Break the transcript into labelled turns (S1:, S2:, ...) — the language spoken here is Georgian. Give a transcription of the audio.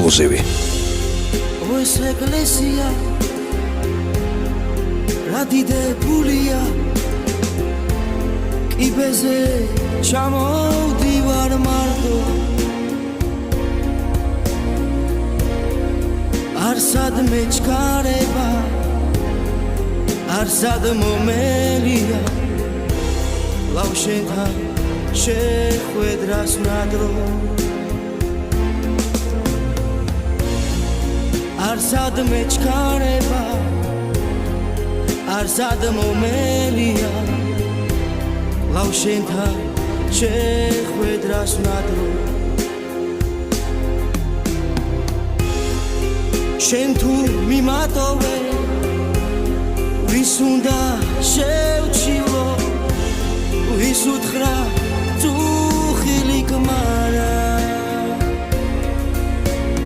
S1: ექსკლუზივი.
S2: ეს ეკლესია რა დიდებულია კიბეზე ჩამოვდივარ მარტო არსად მეჩქარება არსად მომელია ლავშენთან შეხვედრას ვნადრო არსად მეჩქარება არსად მომელია ლავშენთან შეხვედრას ვნადრო შენ თუ მიმატოვე ვის უნდა შევჩილო ვის უთხრა თუ ხილი გმარა